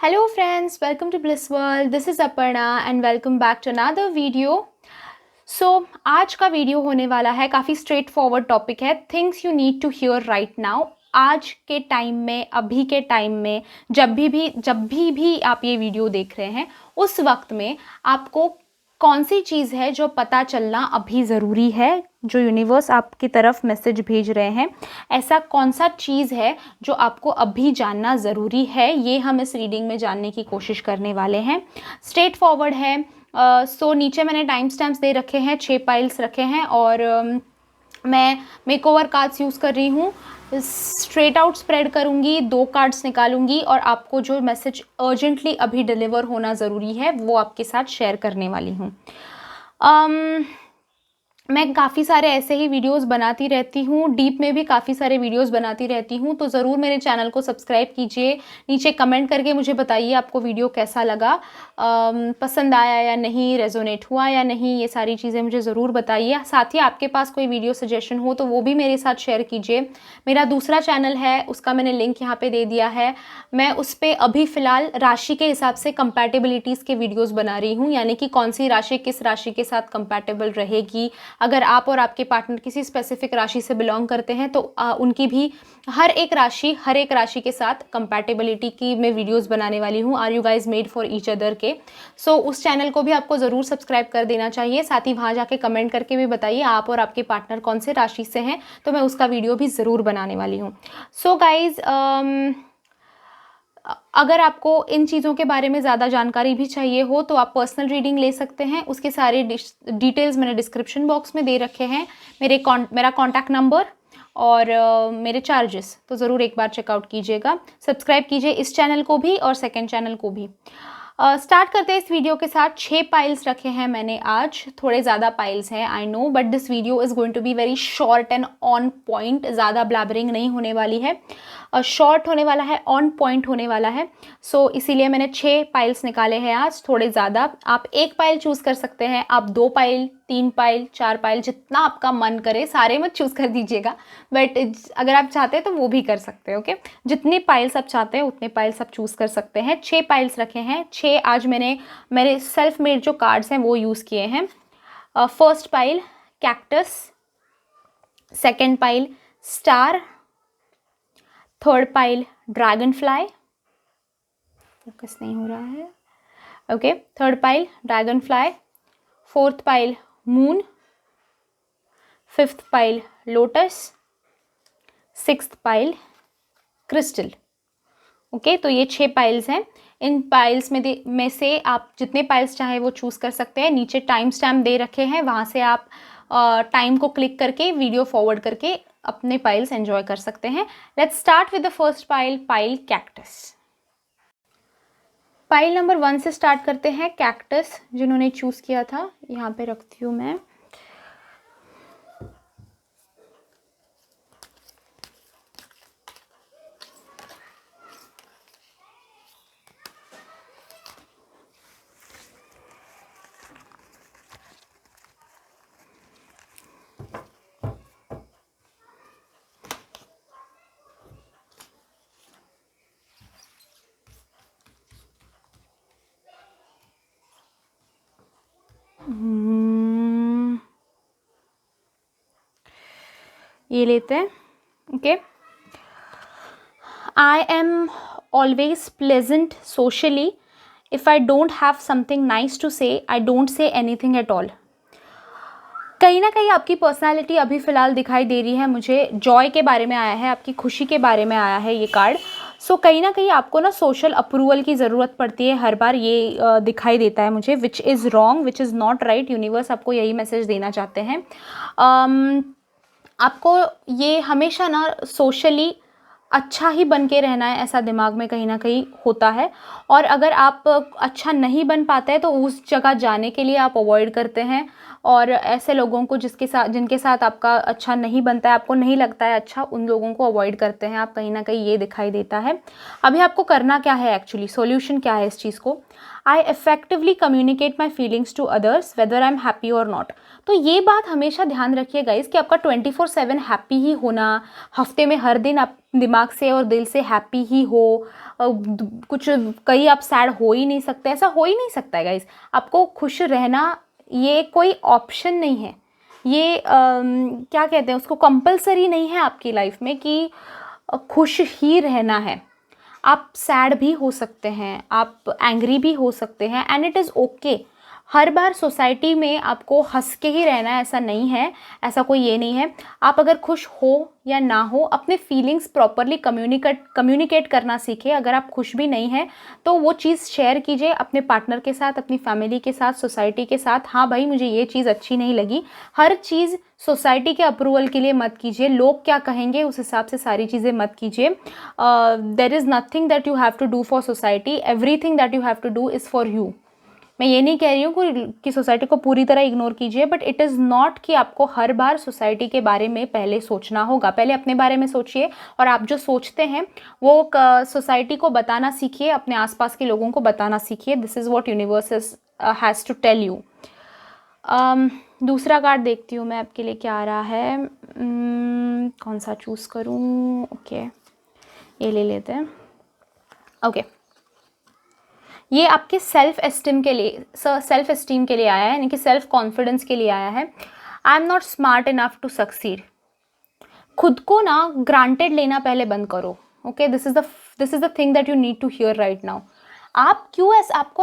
Hello friends, welcome to Bliss World. This is Aparna and welcome back to another video. आज का video होने वाला है, काफ़ी स्ट्रेट फॉरवर्ड टॉपिक है, things you need to hear right now. आज के टाइम में, अभी के टाइम में, जब भी आप ये वीडियो देख रहे हैं, उस वक्त में आपको कौन सी चीज़ है जो पता चलना अभी ज़रूरी है, जो यूनिवर्स आपकी तरफ मैसेज भेज रहे हैं, ऐसा कौन सा चीज़ है जो आपको अभी जानना ज़रूरी है, ये हम इस रीडिंग में जानने की कोशिश करने वाले हैं। स्ट्रेट फॉरवर्ड है। नीचे मैंने टाइम स्टैम्प्स दे रखे हैं, 6 पाइल्स रखे हैं और मैं मेकओवर कार्ड्स यूज़ कर रही हूँ। स्ट्रेट आउट स्प्रेड करूँगी, 2 कार्ड्स निकालूंगी और आपको जो मैसेज अर्जेंटली अभी डिलीवर होना ज़रूरी है वो आपके साथ शेयर करने वाली हूँ। मैं काफ़ी सारे ऐसे ही वीडियोस बनाती रहती हूँ, डीप में भी काफ़ी सारे वीडियोस बनाती रहती हूँ, तो ज़रूर मेरे चैनल को सब्सक्राइब कीजिए। नीचे कमेंट करके मुझे बताइए आपको वीडियो कैसा लगा, पसंद आया या नहीं, रेजोनेट हुआ या नहीं, ये सारी चीज़ें मुझे ज़रूर बताइए। साथ ही आपके पास कोई वीडियो सजेशन हो तो वो भी मेरे साथ शेयर कीजिए। मेरा दूसरा चैनल है, उसका मैंने लिंक यहाँ पर दे दिया है। मैं उस पर अभी फ़िलहाल राशि के हिसाब से कंपैटिबिलिटीज़ के वीडियोज़ बना रही हूँ, यानी कि कौन सी राशि किस राशि के साथ कंपैटिबल रहेगी। अगर आप और आपके पार्टनर किसी स्पेसिफिक राशि से बिलोंग करते हैं तो उनकी भी हर एक राशि के साथ कंपैटिबिलिटी की मैं वीडियोस बनाने वाली हूँ। Are you guys made for each other के। उस चैनल को भी आपको ज़रूर सब्सक्राइब कर देना चाहिए। साथ ही वहाँ जाके कमेंट करके भी बताइए आप और आपके पार्टनर कौन से राशि से हैं, तो मैं उसका वीडियो भी ज़रूर बनाने वाली हूँ। गाइज, अगर आपको इन चीज़ों के बारे में ज़्यादा जानकारी भी चाहिए हो तो आप पर्सनल रीडिंग ले सकते हैं। उसके सारे डिटेल्स मैंने डिस्क्रिप्शन बॉक्स में दे रखे हैं, मेरा कॉन्टैक्ट नंबर और मेरे चार्जेस, तो ज़रूर एक बार चेकआउट कीजिएगा। सब्सक्राइब कीजिए इस चैनल को भी और सेकंड चैनल को भी। स्टार्ट करते हैं इस वीडियो के साथ। 6 पाइल्स रखे हैं मैंने आज, थोड़े ज़्यादा पाइल्स हैं I know, but this video is going to be very short and on point. ज़्यादा ब्लैबरिंग नहीं होने वाली है, शॉर्ट होने वाला है, ऑन पॉइंट होने वाला है। इसीलिए मैंने 6 पाइल्स निकाले हैं आज, थोड़े ज़्यादा। आप 1 पाइल चूज़ कर सकते हैं, आप 2 पाइल, 3 पाइल, 4 पाइल, जितना आपका मन करे। सारे मत चूज़ कर दीजिएगा, बट अगर आप चाहते हैं तो वो भी कर सकते हैं। ओके, जितने पाइल्स आप चाहते हैं उतने पाइल्स आप चूज़ कर सकते हैं। 6 पाइल्स रखे हैं, 6 आज मैंने मेरे सेल्फ मेड जो कार्ड्स हैं वो यूज़ किए हैं। First pile cactus, second pile star, third pile dragon fly, focus नहीं हो रहा है, okay. Third pile dragon fly, fourth pile moon, fifth pile lotus, sixth pile crystal. Okay, तो ये 6 पाइल्स हैं। इन पाइल्स में से आप जितने पाइल्स चाहे वो चूज़ कर सकते हैं। नीचे टाइम स्टैम्प दे रखे हैं, वहाँ से आप टाइम को क्लिक करके वीडियो फॉरवर्ड करके अपने पाइल्स एंजॉय कर सकते हैं। Let's start with the first pile, pile cactus. Pile number 1 से स्टार्ट करते हैं। कैक्टस जिन्होंने चूज़ किया था, यहाँ पे रखती हूँ मैं। ये लेते हैं। Okay, I am always pleasant socially, if I don't have something nice to say I don't say anything at all. कहीं ना कहीं आपकी पर्सनालिटी अभी फ़िलहाल दिखाई दे रही है मुझे। जॉय के बारे में आया है, आपकी खुशी के बारे में आया है ये कार्ड। कहीं ना कहीं आपको ना सोशल अप्रूवल की ज़रूरत पड़ती है हर बार, ये दिखाई देता है मुझे। Which is wrong, which is not right. Universe आपको यही मैसेज देना चाहते हैं। आपको ये हमेशा ना सोशली अच्छा ही बन के रहना है, ऐसा दिमाग में कहीं ना कहीं होता है। और अगर आप अच्छा नहीं बन पाते हैं तो उस जगह जाने के लिए आप अवॉइड करते हैं, और ऐसे लोगों को जिनके साथ आपका अच्छा नहीं बनता है, आपको नहीं लगता है अच्छा, उन लोगों को अवॉइड करते हैं आप। कहीं ना कहीं ये दिखाई देता है। अभी आपको करना क्या है एक्चुअली, सॉल्यूशन क्या है इस चीज़ को। I effectively communicate my feelings to others whether I am happy और नॉट। तो ये बात हमेशा ध्यान रखिए गाइस कि आपका 24/7 हैप्पी ही होना, हफ्ते में हर दिन आप दिमाग से और दिल से हैप्पी ही हो, कुछ कहीं आप सैड हो ही नहीं सकते, ऐसा हो ही नहीं सकता है गाइस। आपको खुश रहना ये कोई ऑप्शन नहीं है, ये क्या कहते हैं उसको, कंपलसरी नहीं है आपकी लाइफ में कि खुश ही रहना है। आप सैड भी हो सकते हैं, आप एंग्री भी हो सकते हैं, and it is okay. Her bar society में आपको हंस के ही रहना है ऐसा नहीं है, ऐसा कोई ये नहीं है। आप अगर खुश हो या ना हो, अपने फीलिंग्स प्रॉपरली कम्युनिकेट करना सीखिए। अगर आप खुश भी नहीं हैं तो वो चीज़ शेयर कीजिए अपने पार्टनर के साथ, अपनी फैमिली के साथ, सोसाइटी के साथ। हाँ भाई, मुझे ये चीज़ अच्छी नहीं लगी। हर चीज़ सोसाइटी के अप्रूवल के लिए मत कीजिए, लोग क्या कहेंगे उस हिसाब से सारी चीज़ें मत कीजिए। There is nothing that you have to do for society, everything that you have to do is for you. मैं ये नहीं कह रही हूँ कि सोसाइटी को पूरी तरह इग्नोर कीजिए, बट इट इज़ नॉट कि आपको हर बार सोसाइटी के बारे में पहले सोचना होगा। पहले अपने बारे में सोचिए, और आप जो सोचते हैं वो सोसाइटी को बताना सीखिए, अपने आसपास के लोगों को बताना सीखिए। This is what universe has to tell you. दूसरा कार्ड देखती हूँ मैं आपके लिए क्या आ रहा है। कौन सा चूज़ करूँ? ओके, ये ले लेते हैं। ओके, ये आपके सेल्फ एस्टीम के लिए आया है, यानी कि सेल्फ कॉन्फिडेंस के लिए आया है। I am not smart enough to succeed. खुद को ना ग्रांटेड लेना पहले बंद करो। Okay, this is the thing that you need to hear right now. आपको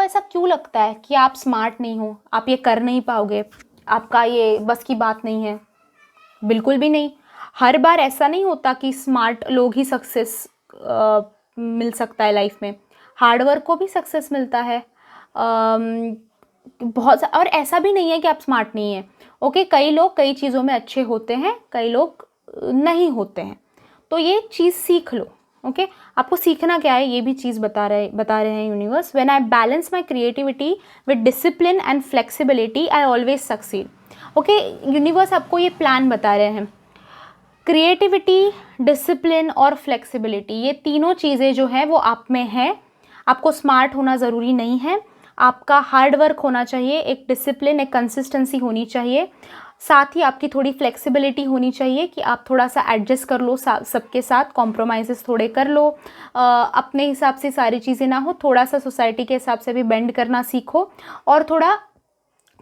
ऐसा क्यों लगता है कि आप स्मार्ट नहीं हो, आप ये कर नहीं पाओगे, आपका ये बस की बात नहीं है? बिल्कुल भी नहीं। हर बार ऐसा नहीं होता कि स्मार्ट लोग ही सक्सेस मिल सकता है लाइफ में। हार्डवर्क को भी सक्सेस मिलता है बहुत। और ऐसा भी नहीं है कि आप स्मार्ट नहीं हैं। ओके, कई लोग कई चीज़ों में अच्छे होते हैं, कई लोग नहीं होते हैं, तो ये चीज़ सीख लो। ओके, आपको सीखना क्या है ये भी चीज़ बता रहे हैं universe. When I balance my creativity with discipline and flexibility I always succeed. Okay, universe आपको ये प्लान बता रहे हैं। क्रिएटिविटी, डिसिप्लिन और फ्लेक्सिबिलिटी, ये तीनों चीज़ें जो हैं वो आप में है। आपको स्मार्ट होना ज़रूरी नहीं है, आपका हार्ड वर्क होना चाहिए, एक डिसिप्लिन, एक कंसिस्टेंसी होनी चाहिए, साथ ही आपकी थोड़ी फ्लेक्सिबिलिटी होनी चाहिए कि आप थोड़ा सा एडजस्ट कर लो सबके साथ, कॉम्प्रोमाइज़ेस थोड़े कर लो, अपने हिसाब से सारी चीज़ें ना हो, थोड़ा सा सोसाइटी के हिसाब से भी बेंड करना सीखो, और थोड़ा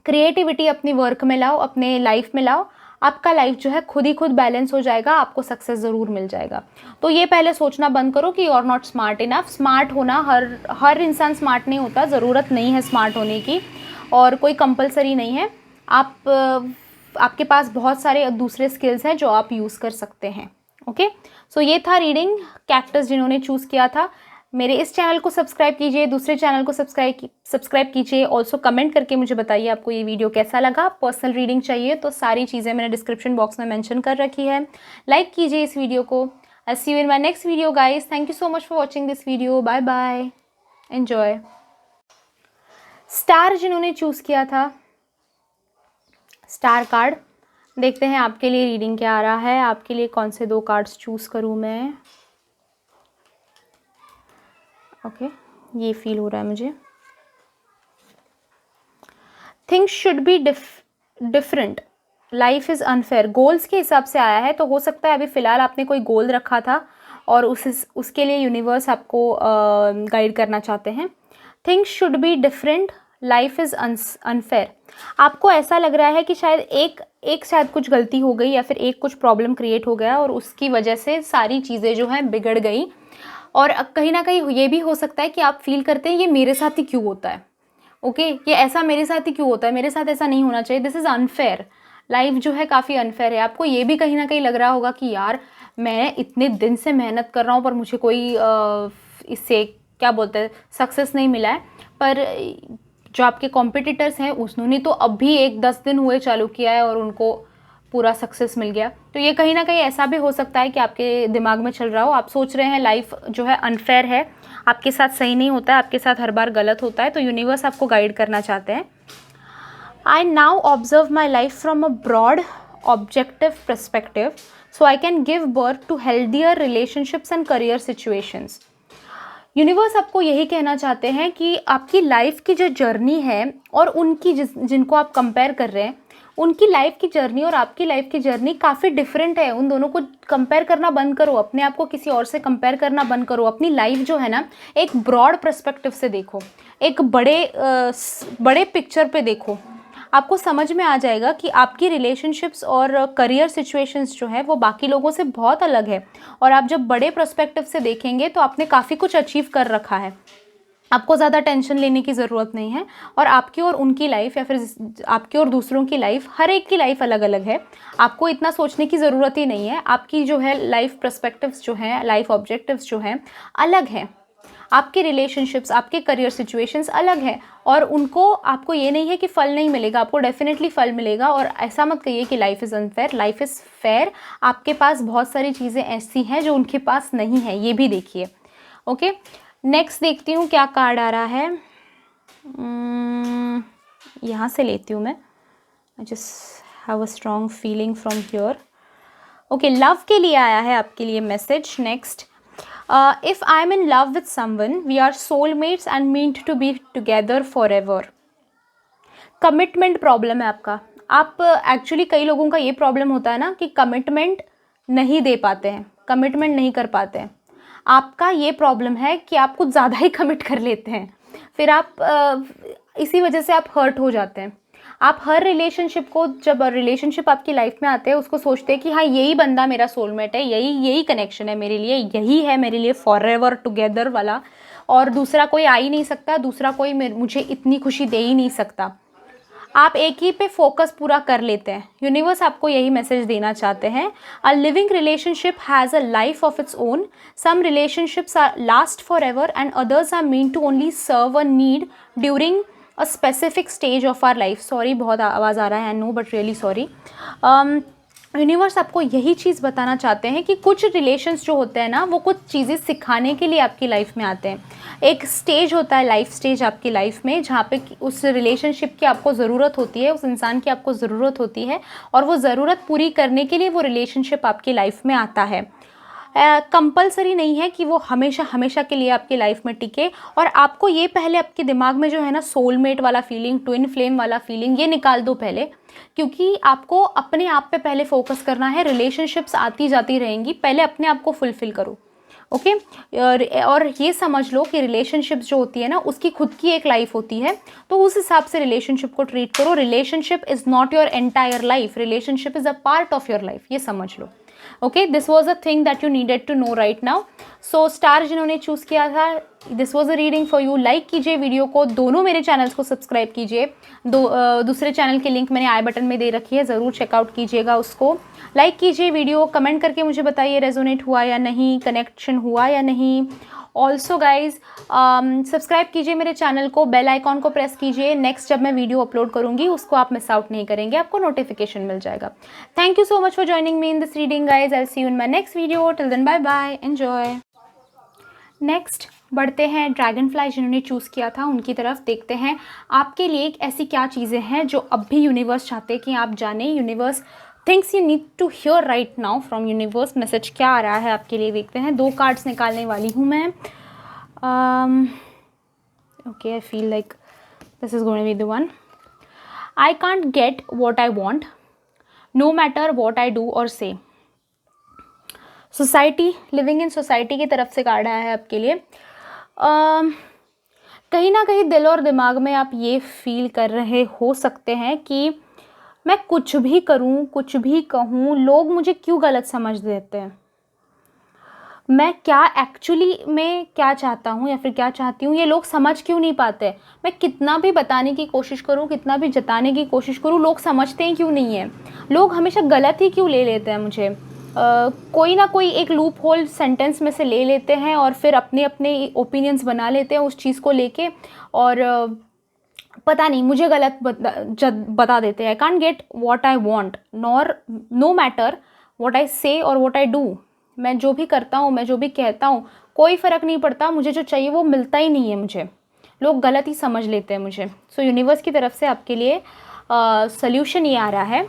क्रिएटिविटी अपनी वर्क में लाओ, अपने लाइफ में लाओ। आपका लाइफ जो है खुद ही खुद बैलेंस हो जाएगा, आपको सक्सेस ज़रूर मिल जाएगा। तो ये पहले सोचना बंद करो कि you are not smart enough. Smart होना, हर इंसान स्मार्ट नहीं होता, ज़रूरत नहीं है स्मार्ट होने की, और कोई कंपलसरी नहीं है। आपके पास बहुत सारे दूसरे स्किल्स हैं जो आप यूज़ कर सकते हैं। ओके, सो ये था रीडिंग। कैक्टस जिन्होंने चूज़ किया था, मेरे इस चैनल को सब्सक्राइब कीजिए, दूसरे चैनल को सब्सक्राइब कीजिए। ऑल्सो कमेंट करके मुझे बताइए आपको ये वीडियो कैसा लगा। पर्सनल रीडिंग चाहिए तो सारी चीज़ें मैंने डिस्क्रिप्शन बॉक्स में मेंशन कर रखी है। लाइक कीजिए इस वीडियो को। I see you in my next video guys. Thank you so much for watching this video. Bye bye, enjoy. Star जिन्होंने चूज़ किया था, स्टार कार्ड, देखते हैं आपके लिए रीडिंग क्या आ रहा है। आपके लिए कौन से 2 कार्ड्स चूज़ करूँ मैं? ओके, ये फील हो रहा है मुझे। Things should be different, life is unfair. Goals के हिसाब से आया है, तो हो सकता है अभी फ़िलहाल आपने कोई गोल रखा था और उसके लिए यूनिवर्स आपको गाइड करना चाहते हैं। Things should be different, life is unfair. आपको ऐसा लग रहा है कि शायद एक शायद कुछ गलती हो गई, या फिर एक कुछ प्रॉब्लम क्रिएट हो गया और उसकी वजह से सारी चीज़ें जो हैं बिगड़ गई। और कहीं ना कहीं ये भी हो सकता है कि आप फील करते हैं ये मेरे साथ ही क्यों होता है। ओके, ये ऐसा मेरे साथ ही क्यों होता है, मेरे साथ ऐसा नहीं होना चाहिए, दिस इज़ अनफेयर। लाइफ जो है काफ़ी अनफेयर है। आपको ये भी कहीं ना कहीं लग रहा होगा कि यार मैं इतने दिन से मेहनत कर रहा हूँ पर मुझे कोई इससे क्या बोलते हैं सक्सेस नहीं मिला है। पर जो आपके कॉम्पिटिटर्स हैं उन्होंने तो अभी 1-10 दिन हुए चालू किया है और उनको पूरा सक्सेस मिल गया। तो ये कहीं ना कहीं ऐसा भी हो सकता है कि आपके दिमाग में चल रहा हो, आप सोच रहे हैं लाइफ जो है अनफेयर है, आपके साथ सही नहीं होता है, आपके साथ हर बार गलत होता है। तो यूनिवर्स आपको गाइड करना चाहते हैं। I now observe my life from a broad objective perspective so I can give birth to healthier relationships and career situations. Universe आपको यही कहना चाहते हैं कि आपकी लाइफ की जो जर्नी है और उनकी जिनको आप कंपेयर कर रहे हैं, उनकी लाइफ की जर्नी और आपकी लाइफ की जर्नी काफ़ी डिफरेंट है। उन दोनों को कंपेयर करना बंद करो, अपने आप को किसी और से कंपेयर करना बंद करो। अपनी लाइफ जो है ना, एक ब्रॉड पर्सपेक्टिव से देखो, एक बड़े पिक्चर पे देखो। आपको समझ में आ जाएगा कि आपकी रिलेशनशिप्स और करियर सिचुएशंस जो है वो बाकी लोगों से बहुत अलग है। और आप जब बड़े पर्सपेक्टिव से देखेंगे तो आपने काफ़ी कुछ अचीव कर रखा है, आपको ज़्यादा टेंशन लेने की ज़रूरत नहीं है। और आपकी और उनकी लाइफ या फिर आपकी और दूसरों की लाइफ, हर एक की लाइफ अलग अलग है। आपको इतना सोचने की ज़रूरत ही नहीं है। आपकी जो है लाइफ पर्सपेक्टिव्स जो हैं, लाइफ ऑब्जेक्टिव्स जो हैं अलग हैं। आपके रिलेशनशिप्स, आपके करियर सिचुएशंस अलग हैं और उनको आपको ये नहीं है कि फल नहीं मिलेगा, आपको डेफिनेटली फल मिलेगा। और ऐसा मत कहिए कि life is unfair, life is fair. आपके पास बहुत सारी चीज़ें ऐसी हैं जो उनके पास नहीं है, ये भी देखिए। ओके, नेक्स्ट देखती हूँ क्या कार्ड आ रहा है। यहाँ से लेती हूँ मैं। I just have a strong feeling from here. Okay, love के लिए आया है आपके लिए message. Next, if I'm in love with someone, we are soulmates and meant to be together forever. Commitment problem है आपका। आप एक्चुअली कई लोगों का ये प्रॉब्लम होता है ना कि कमिटमेंट नहीं दे पाते हैं, कमिटमेंट नहीं कर पाते हैं। आपका ये प्रॉब्लम है कि आप कुछ ज़्यादा ही कमिट कर लेते हैं, फिर आप इसी वजह से आप हर्ट हो जाते हैं। आप हर रिलेशनशिप को, जब रिलेशनशिप आपकी लाइफ में आते हैं, उसको सोचते हैं कि हाँ यही बंदा मेरा सोलमेट है, यही कनेक्शन है मेरे लिए, यही है मेरे लिए फॉरएवर टुगेदर वाला, और दूसरा कोई आ ही नहीं सकता, दूसरा कोई मुझे इतनी खुशी दे ही नहीं सकता। आप एक ही पे फोकस पूरा कर लेते हैं। यूनिवर्स आपको यही मैसेज देना चाहते हैं। A living relationship has a life of its own. Some relationships are last forever and others are mean to only serve a need during a specific stage of our life. Sorry, बहुत आवाज़ आ रहा है, no but really sorry. Universe आपको यही चीज़ बताना चाहते हैं कि कुछ रिलेशंस जो होते हैं ना, वो कुछ चीज़ें सिखाने के लिए आपकी लाइफ में आते हैं। एक स्टेज होता है, लाइफ स्टेज आपकी लाइफ में, जहाँ पे उस रिलेशनशिप की आपको ज़रूरत होती है, उस इंसान की आपको ज़रूरत होती है, और वो ज़रूरत पूरी करने के लिए वो रिलेशनशिप आपकी लाइफ में आता है। कंपलसरी नहीं है कि वो हमेशा हमेशा के लिए आपकी लाइफ में टिके। और आपको ये पहले आपके दिमाग में जो है ना सोलमेट वाला फीलिंग, ट्विन फ्लेम वाला फीलिंग, ये निकाल दो पहले, क्योंकि आपको अपने आप पे पहले फोकस करना है। रिलेशनशिप्स आती जाती रहेंगी, पहले अपने आप को फुलफिल करो। ओके, और ये समझ लो कि रिलेशनशिप्स जो होती है ना, उसकी खुद की एक लाइफ होती है, तो उस हिसाब से रिलेशनशिप को ट्रीट करो। Relationship is not your entire life, relationship is a part of your life, ये समझ लो। Okay, this was a thing that you needed to know right now. So star जिन्होंने चूज़ किया था, this was a reading for you. Like कीजिए video को, दोनों मेरे चैनल्स को सब्सक्राइब कीजिए। दूसरे चैनल की लिंक मैंने आई बटन में दे रखी है, ज़रूर चेकआउट कीजिएगा उसको। लाइक कीजिए वीडियो, कमेंट करके मुझे बताइए रेजोनेट हुआ या नहीं, कनेक्शन हुआ या नहीं। ऑल्सो गाइज सब्सक्राइब कीजिए मेरे चैनल को, बेल आइकॉन को प्रेस कीजिए। नेक्स्ट जब मैं वीडियो अपलोड करूँगी उसको आप मिस आउट नहीं करेंगे, आपको नोटिफिकेशन मिल जाएगा। Thank you so much for joining me in this reading guys. I see you in my next video. Till then bye bye, enjoy. Next बढ़ते हैं ड्रैगन फ्लाई जिन्होंने चूज़ किया था उनकी तरफ। देखते हैं आपके लिए ऐसी क्या चीज़ें हैं जो अब भी यूनिवर्स चाहते हैं कि आप जानें। Universe things you need to hear right now from universe. Message क्या आ रहा है आपके लिए, देखते हैं। 2 कार्ड्स निकालने वाली हूँ मैं। Okay, I feel like this is going to be the one. I can't get what I want no matter what I do और say. Society, living in society की तरफ से कार्ड आया है आपके लिए। कहीं ना कहीं दिल और दिमाग में आप ये फील कर रहे हो सकते हैं कि मैं कुछ भी करूं, कुछ भी कहूं, लोग मुझे क्यों गलत समझ देते हैं, मैं क्या एक्चुअली में क्या चाहता हूं या फिर क्या चाहती हूं ये लोग समझ क्यों नहीं पाते। मैं कितना भी बताने की कोशिश करूं, कितना भी जताने की कोशिश करूं, लोग समझते ही क्यों नहीं है। लोग हमेशा गलत ही क्यों ले लेते हैं मुझे। कोई ना कोई एक लूप होल सेंटेंस में से ले लेते हैं और फिर अपने अपने ओपिनियंस बना लेते हैं उस चीज़ को लेके, और पता नहीं मुझे गलत बता देते हैं। I can't get what I want no matter what I say और वॉट आई डू। मैं जो भी करता हूँ, मैं जो भी कहता हूँ, कोई फ़र्क नहीं पड़ता, मुझे जो चाहिए वो मिलता ही नहीं है मुझे, लोग गलत ही समझ लेते हैं मुझे। सो यूनिवर्स की तरफ से आपके लिए सल्यूशन ये आ रहा है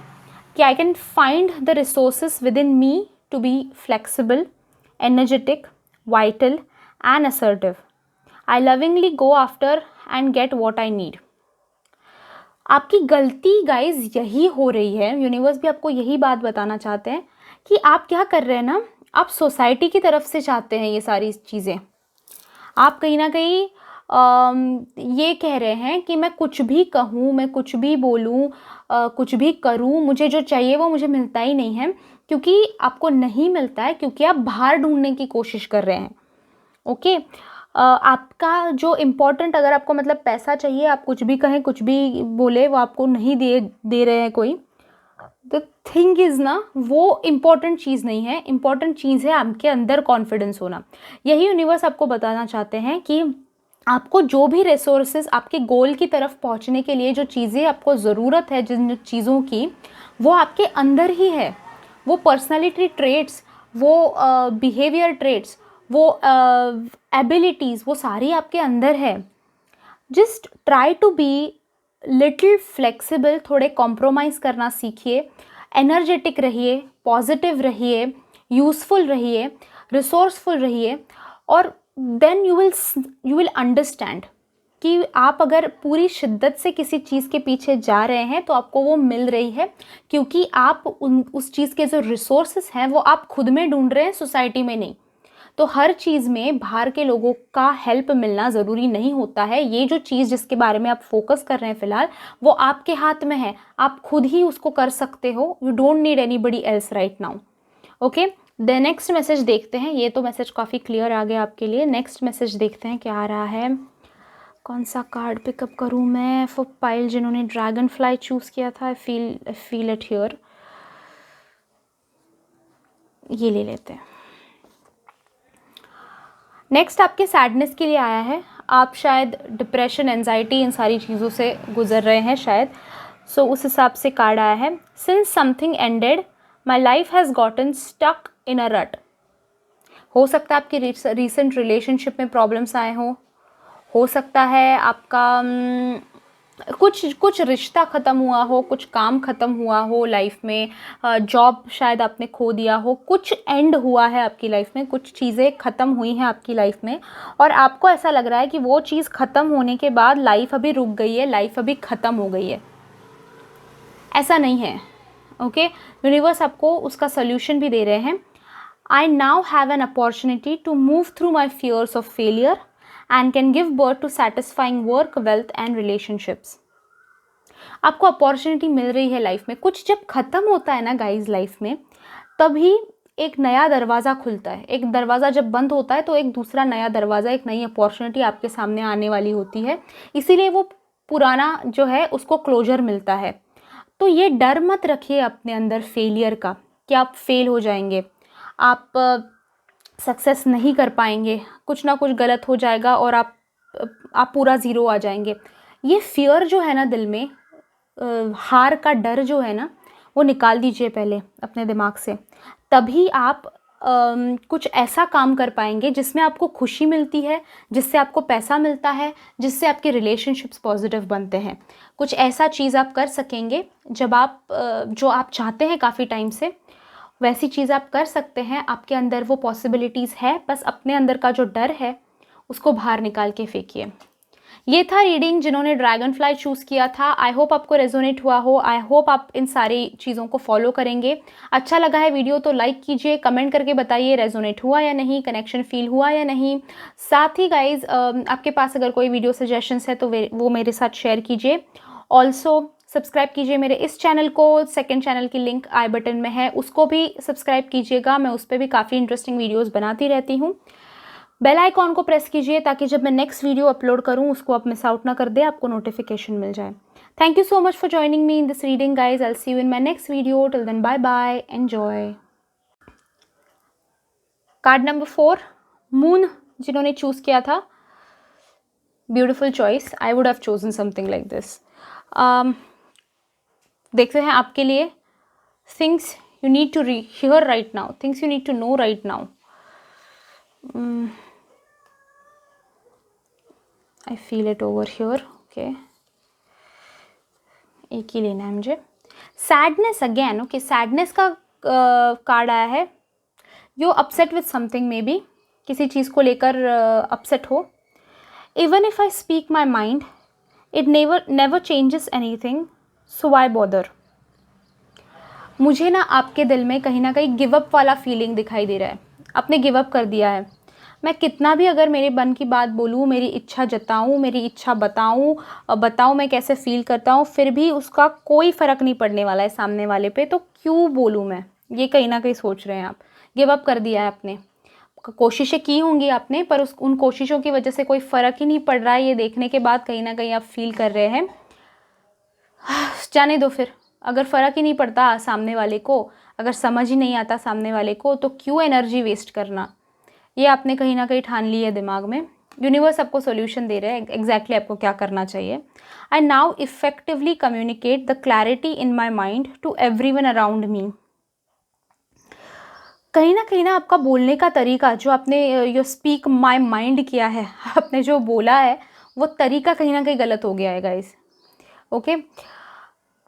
कि I can find the resources within me to be flexible, energetic, vital and assertive. I lovingly go after and get what I need. आपकी गलती गाइज यही हो रही है, यूनिवर्स भी आपको यही बात बताना चाहते हैं कि आप क्या कर रहे हैं ना, आप सोसाइटी की तरफ से चाहते हैं ये सारी चीज़ें। आप कहीं ना कहीं ये कह रहे हैं कि मैं कुछ भी कहूँ, मैं कुछ भी बोलूँ, कुछ भी करूँ, मुझे जो चाहिए वो मुझे मिलता ही नहीं है, क्योंकि आपको नहीं मिलता है क्योंकि आप बाहर ढूंढने की कोशिश कर रहे हैं। ओके, आपका जो इम्पोर्टेंट, अगर आपको मतलब पैसा चाहिए, आप कुछ भी कहें, कुछ भी बोले, वो आपको नहीं दे रहे हैं कोई, द थिंग इज़ ना, वो इम्पॉर्टेंट चीज़ नहीं है। इम्पॉर्टेंट चीज़ है आपके अंदर कॉन्फिडेंस होना। यही यूनिवर्स आपको बताना चाहते हैं कि आपको जो भी रिसोर्सेज, आपके गोल की तरफ पहुंचने के लिए जो चीज़ें आपको ज़रूरत है, जिन चीज़ों की, वो आपके अंदर ही है। वो पर्सनालिटी ट्रेट्स, वो बिहेवियर ट्रेट्स, वो एबिलिटीज़, वो सारी आपके अंदर है। Just try to be little flexible, थोड़े कॉम्प्रोमाइज़ करना सीखिए, एनर्जेटिक रहिए, पॉजिटिव रहिए, यूज़फुल रहिए, रिसोर्सफुल रहिए, और देन यू विल अंडरस्टैंड कि आप अगर पूरी शिद्दत से किसी चीज़ के पीछे जा रहे हैं तो आपको वो मिल रही है, क्योंकि आप उस चीज़ के जो रिसोर्सेस हैं वो आप खुद में ढूंढ रहे हैं, सोसाइटी में नहीं। तो हर चीज़ में बाहर के लोगों का हेल्प मिलना ज़रूरी नहीं होता है। ये जो चीज़ जिसके बारे में आप फोकस कर रहे हैं फ़िलहाल, वो आपके हाथ में है, आप खुद ही उसको कर सकते हो। You don't need anybody else right now. Okay, the next message देखते हैं। ये तो मैसेज काफ़ी क्लियर आ गया आपके लिए। नेक्स्ट मैसेज देखते हैं क्या आ रहा है। कौन सा कार्ड पिकअप करूँ मैं फॉर पाइल जिन्होंने ड्रैगन फ्लाई चूज़ किया था? आई फील इट हियर। ये ले लेते हैं। नेक्स्ट आपके सैडनेस के लिए आया है। आप शायद डिप्रेशन, एंजाइटी, इन सारी चीज़ों से गुजर रहे हैं शायद। सो उस हिसाब से कार्ड आया है, since something ended my life has gotten stuck in a rut. हो सकता है आपकी रिसेंट रिलेशनशिप में प्रॉब्लम्स आए हों, हो सकता है आपका कुछ रिश्ता ख़त्म हुआ हो, कुछ काम ख़त्म हुआ हो लाइफ में, जॉब शायद आपने खो दिया हो, कुछ एंड हुआ है आपकी लाइफ में, कुछ चीज़ें ख़त्म हुई हैं आपकी लाइफ में, और आपको ऐसा लग रहा है कि वो चीज़ ख़त्म होने के बाद लाइफ अभी रुक गई है, लाइफ अभी ख़त्म हो गई है। ऐसा नहीं है। ओके, यूनिवर्स आपको उसका सोल्यूशन भी दे रहे हैं। I now have an opportunity to move through my fears of failure and can give birth to satisfying work, wealth and relationships। आपको अपॉर्चुनिटी मिल रही है लाइफ में। कुछ जब ख़त्म होता है ना गाइज लाइफ में, तभी एक नया दरवाज़ा खुलता है। एक दरवाज़ा जब बंद होता है तो एक दूसरा नया दरवाज़ा, एक नई अपॉर्चुनिटी आपके सामने आने वाली होती है। इसीलिए वो पुराना जो है उसको क्लोजर मिलता है। तो ये डर मत रखिए अपने अंदर फेलियर का, कि आप फेल हो जाएंगे, आप सक्सेस नहीं कर पाएंगे, कुछ ना कुछ गलत हो जाएगा और आप पूरा ज़ीरो आ जाएंगे। ये फियर जो है ना दिल में, हार का डर जो है ना, वो निकाल दीजिए पहले अपने दिमाग से। तभी आप कुछ ऐसा काम कर पाएंगे जिसमें आपको खुशी मिलती है, जिससे आपको पैसा मिलता है, जिससे आपके रिलेशनशिप्स पॉजिटिव बनते हैं। कुछ ऐसा चीज़ आप कर सकेंगे जब आप जो आप चाहते हैं काफ़ी टाइम से, वैसी चीज़ आप कर सकते हैं। आपके अंदर वो पॉसिबिलिटीज़ है, बस अपने अंदर का जो डर है उसको बाहर निकाल के फेंकिए। ये था रीडिंग जिन्होंने ड्रैगन फ्लाई चूज़ किया था। आई होप आपको रेजोनेट हुआ हो। आई होप आप इन सारी चीज़ों को फॉलो करेंगे। अच्छा लगा है वीडियो तो लाइक कीजिए, कमेंट करके बताइए रेजोनेट हुआ या नहीं, कनेक्शन फील हुआ या नहीं। साथ ही गाइज आपके पास अगर कोई वीडियो सजेशंस है तो वो मेरे साथ शेयर कीजिए। ऑल्सो सब्सक्राइब कीजिए मेरे इस चैनल को। सेकंड चैनल की लिंक आई बटन में है, उसको भी सब्सक्राइब कीजिएगा। मैं उस पर भी काफ़ी इंटरेस्टिंग वीडियोस बनाती रहती हूँ। बेल आइकॉन को प्रेस कीजिए ताकि जब मैं नेक्स्ट वीडियो अपलोड करूँ उसको आप मिस आउट ना कर दे, आपको नोटिफिकेशन मिल जाए। Thank you so much for joining me in this reading guys. I will see you in my next video. Till then bye bye, enjoy. Card number 4, moon जिन्होंने choose किया था, beautiful choice. I would have chosen something like this. देखते हैं आपके लिए things you need to hear right now, things you need to know right now. I feel it over here. Okay, एक ही लेना है मुझे। Sadness again. ओके, सैडनेस का card आया है। You upset with something, maybe किसी चीज़ को लेकर अपसेट हो। Even if I speak my mind it never changes anything, so why bother. मुझे ना आपके दिल में कहीं ना कहीं गिव अप वाला फीलिंग दिखाई दे रहा है, आपने गिव अप कर दिया है। मैं कितना भी अगर मेरे मन की बात बोलूँ, मेरी इच्छा जताऊँ, मेरी इच्छा बताऊँ मैं कैसे फील करता हूँ, फिर भी उसका कोई फ़र्क नहीं पड़ने वाला है सामने वाले पे, तो क्यों बोलूँ मैं, ये कहीं ना कहीं सोच रहे हैं आप। गिव अप कर दिया है आपने, कोशिशें की होंगी आपने, पर उन कोशिशों की वजह से कोई फ़र्क ही नहीं पड़ रहा है, ये देखने के बाद कहीं ना कहीं आप फील कर रहे हैं जाने दो फिर। अगर फ़र्क ही नहीं पड़ता सामने वाले को, अगर समझ ही नहीं आता सामने वाले को, तो क्यों एनर्जी वेस्ट करना। ये आपने कहीं ना कहीं ठान ली है दिमाग में। यूनिवर्स आपको सॉल्यूशन दे रहे हैं एग्जैक्टली आपको क्या करना चाहिए। I now effectively communicate the clarity in my mind to everyone around me. कहीं ना आपका बोलने का तरीका, जो आपने यो स्पीक माई माइंड किया है, आपने जो बोला है वो तरीका कहीं ना कहीं गलत हो गया है गाइस। ओके,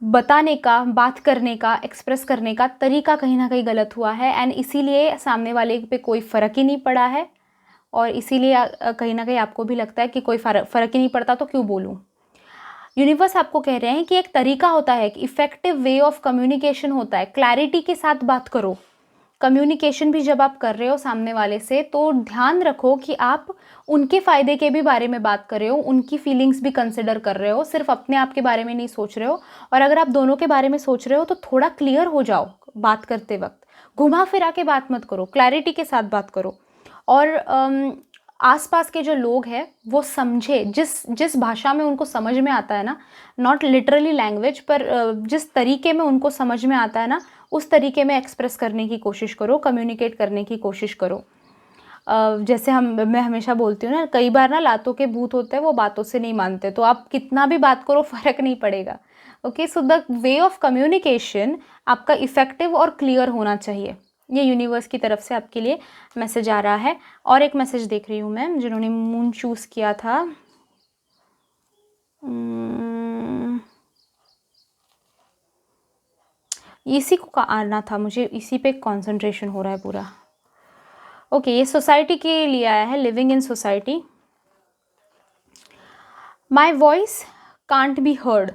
बताने का, बात करने का, एक्सप्रेस करने का तरीका कहीं ना कहीं गलत हुआ है, एंड इसीलिए सामने वाले पे कोई फ़र्क ही नहीं पड़ा है, और इसीलिए कहीं ना कहीं आपको भी लगता है कि कोई फ़र्क ही नहीं पड़ता तो क्यों बोलूँ। यूनिवर्स आपको कह रहे हैं कि एक तरीका होता है, कि इफ़ेक्टिव वे ऑफ कम्युनिकेशन होता है, क्लैरिटी के साथ बात करो। कम्युनिकेशन भी जब आप कर रहे हो सामने वाले से, तो ध्यान रखो कि आप उनके फ़ायदे के भी बारे में बात कर रहे हो, उनकी फीलिंग्स भी कंसिडर कर रहे हो, सिर्फ अपने आप के बारे में नहीं सोच रहे हो। और अगर आप दोनों के बारे में सोच रहे हो तो थोड़ा क्लियर हो जाओ बात करते वक्त, घुमा फिरा के बात मत करो, क्लैरिटी के साथ बात करो। और आसपास के जो लोग हैं वो समझे, जिस भाषा में उनको समझ में आता है ना, नॉट लिटरली लैंग्वेज, पर जिस तरीके में उनको समझ में आता है ना, उस तरीके में एक्सप्रेस करने की कोशिश करो, कम्युनिकेट करने की कोशिश करो। जैसे मैं हमेशा बोलती हूँ ना, कई बार ना लातों के भूत होते हैं, वो बातों से नहीं मानते, तो आप कितना भी बात करो फ़र्क नहीं पड़ेगा। Okay, so the way of communication आपका इफ़ेक्टिव और क्लियर होना चाहिए। ये यूनिवर्स की तरफ से आपके लिए मैसेज आ रहा है। और एक मैसेज देख रही हूँ मैं, जिन्होंने मून चूज़ किया था, इसी को आना था, मुझे इसी पे कंसंट्रेशन हो रहा है पूरा। ओके, ये सोसाइटी के लिए आया है, living in society. My voice can't be heard,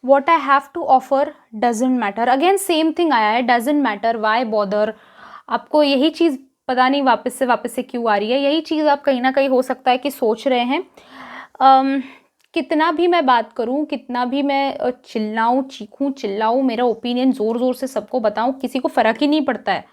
what I have to offer doesn't matter. Again same thing आया है, डजेंट मैटर, वाई बॉदर। आपको यही चीज़ पता नहीं वापस से क्यों आ रही है, यही चीज़ आप कहीं ना कहीं हो सकता है कि सोच रहे हैं। कितना भी मैं बात करूं, कितना भी मैं चिल्लाऊं, चीखूं, चिल्लाऊं, मेरा ओपिनियन ज़ोर ज़ोर से सबको बताऊं, किसी को फ़र्क ही नहीं पड़ता है।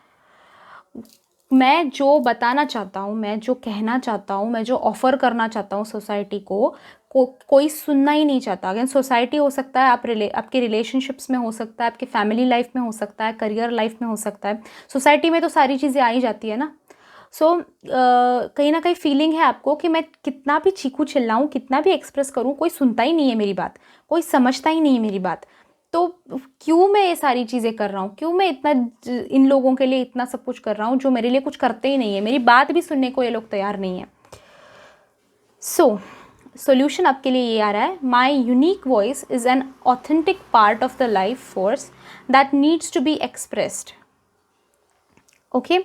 मैं जो बताना चाहता हूँ, मैं जो कहना चाहता हूँ, मैं जो ऑफ़र करना चाहता हूँ सोसाइटी को, कोई सुनना ही नहीं चाहता। अगेन सोसाइटी हो सकता है, आपके रिलेशनशिप्स में हो सकता है, आपके फैमिली लाइफ में हो सकता है, करियर लाइफ में हो सकता है। सोसाइटी में तो सारी चीज़ें आ ही जाती है ना। सो कहीं ना कहीं फीलिंग है आपको कि मैं कितना भी चीखूं, चिल्लाऊं, कितना भी एक्सप्रेस करूं, कोई सुनता ही नहीं है मेरी बात, कोई समझता ही नहीं है मेरी बात। तो क्यों मैं ये सारी चीज़ें कर रहा हूँ, क्यों मैं इतना इन लोगों के लिए इतना सब कुछ कर रहा हूँ जो मेरे लिए कुछ करते ही नहीं है, मेरी बात भी सुनने को ये लोग तैयार नहीं है। सो सोल्यूशन आपके लिए ये आ रहा है, my unique voice is an authentic part of the life force that needs to be expressed. Okay,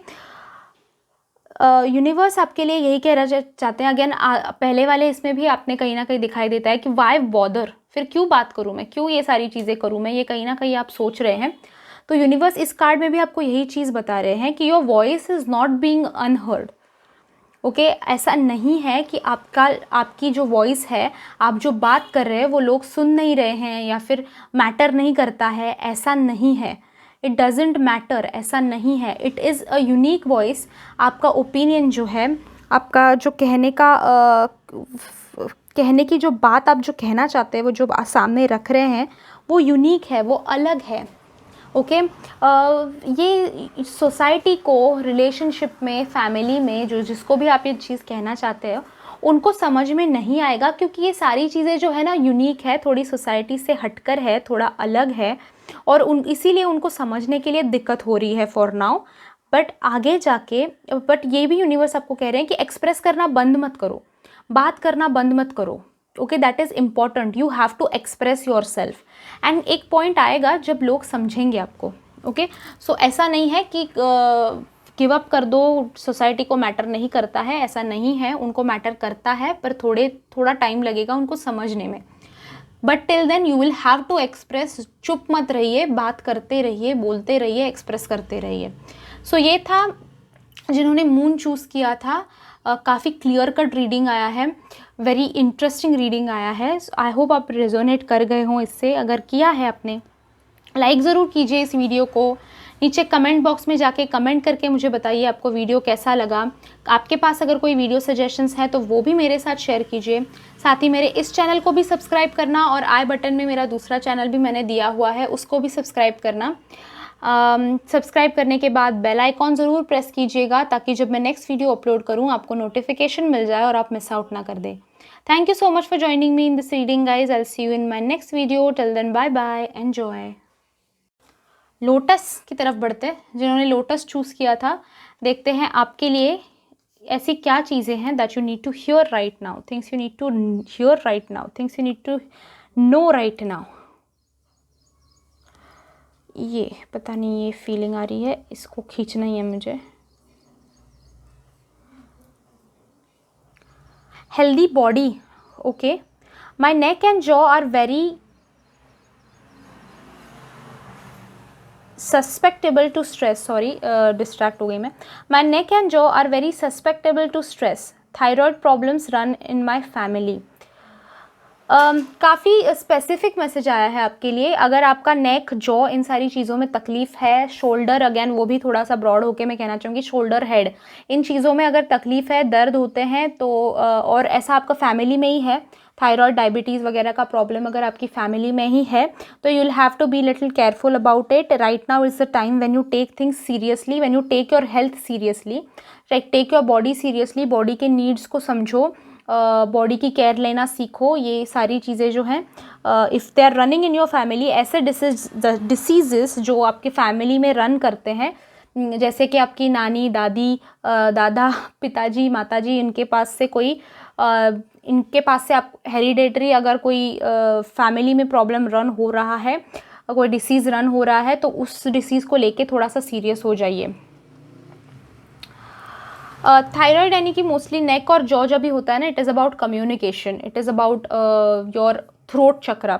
universe आपके लिए यही कहना चाहते हैं। अगेन पहले वाले इसमें भी आपने कहीं ना कहीं दिखाई देता है कि वाई बॉदर, फिर क्यों बात करूँ मैं, क्यों ये सारी चीज़ें करूँ मैं, ये कहीं ना कहीं आप सोच रहे हैं। तो यूनिवर्स इस कार्ड में भी आपको यही चीज़ बता रहे हैं कि your voice is not being unheard. Okay, ऐसा नहीं है कि आपकी जो वॉइस है, आप जो बात कर रहे हैं वो लोग सुन नहीं रहे हैं या फिर मैटर नहीं करता है, ऐसा नहीं है। इट डजेंट मैटर, ऐसा नहीं है। It is a unique voice. आपका ओपिनियन जो है, आपका जो कहने की जो बात आप जो कहना चाहते हैं, वो जो सामने रख रहे हैं, वो यूनिक है, वो अलग है। ओके, ये सोसाइटी को, रिलेशनशिप में, फैमिली में, जिसको भी आप ये चीज़ कहना चाहते हो, उनको समझ में नहीं आएगा, क्योंकि ये सारी चीज़ें जो है ना यूनिक है, थोड़ी सोसाइटी से हटकर है, थोड़ा अलग है, और इसीलिए उनको समझने के लिए दिक्कत हो रही है फॉर नाउ। बट आगे जाके, बट ये भी यूनिवर्स आपको कह रहे हैं कि एक्सप्रेस करना बंद मत करो, बात करना बंद मत करो। Okay, that is important, you have to express yourself. And एक पॉइंट आएगा जब लोग समझेंगे आपको। ओके, सो ऐसा नहीं है गिव अप कर दो, सोसाइटी को मैटर नहीं करता है, ऐसा नहीं है, उनको मैटर करता है, पर थोड़ा टाइम लगेगा उनको समझने में। But till then you will have to express, चुप मत रहिए, बात करते रहिए, बोलते रहिए, एक्सप्रेस करते रहिए। सो ये था जिन्होंने मून चूज़ किया था। काफ़ी क्लियर कट रीडिंग आया है, वेरी इंटरेस्टिंग रीडिंग आया है। आई होप आप रेजोनेट कर गए हों इससे। अगर किया है आपने, लाइक ज़रूर कीजिए इस वीडियो को। नीचे कमेंट बॉक्स में जाके कमेंट करके मुझे बताइए आपको वीडियो कैसा लगा। आपके पास अगर कोई वीडियो सजेशंस है तो वो भी मेरे साथ शेयर कीजिए। साथ ही मेरे इस चैनल को भी सब्सक्राइब करना, और आई बटन में मेरा दूसरा चैनल भी मैंने दिया हुआ है, उसको भी सब्सक्राइब करना। सब्सक्राइब करने के बाद बेल आइकॉन ज़रूर प्रेस कीजिएगा, ताकि जब मैं नेक्स्ट वीडियो अपलोड करूँ आपको नोटिफिकेशन मिल जाए और आप मिस आउट ना कर दें। Thank you so much for joining me in this reading guys. I will see you in my next video. Till then bye bye, enjoy. Lotus की तरफ बढ़ते हैं। जिन्होंने लोटस चूज़ किया था, देखते हैं आपके लिए ऐसी क्या चीज़ें हैं that you need to hear right now, things you need to hear right now, things you need to know right now. ये पता नहीं, ये फीलिंग आ रही है, इसको खींचना ही है मुझे। Healthy body, okay. My neck and jaw are very susceptible to stress, sorry distract हो गई मैं। My neck and jaw are very susceptible to stress, thyroid problems run in my family. काफ़ी स्पेसिफिक मैसेज आया है आपके लिए। अगर आपका नेक, जॉ, इन सारी चीज़ों में तकलीफ़ है, शोल्डर, अगेन वो भी थोड़ा सा ब्रॉड होके मैं कहना चाहूँगी, शोल्डर, हेड, इन चीज़ों में अगर तकलीफ़ है, दर्द होते हैं तो और ऐसा आपका फैमिली में ही है, थायराइड, डायबिटीज़ वगैरह का प्रॉब्लम अगर आपकी फैमिली में ही है, तो you will have to be little careful about it. Right now is the time when you take things seriously, when you take your health seriously, take your body seriously, body के needs को समझो, body की care लेना सीखो। ये सारी चीज़ें जो हैं, if they are running in your family, ऐसे डिसीज़ेस जो आपके फैमिली में रन करते हैं, जैसे कि आपकी नानी, दादी, दादा, पिताजी, माताजी, इनके पास से आप हेरिडेटरी अगर कोई फैमिली में प्रॉब्लम रन हो रहा है, कोई डिसीज़ रन हो रहा है, तो उस डिसीज़ को लेके थोड़ा सा सीरियस हो जाइए। थायराइड यानी कि मोस्टली नेक और जॉ जब भी होता है ना, it is about communication, it is about your throat chakra.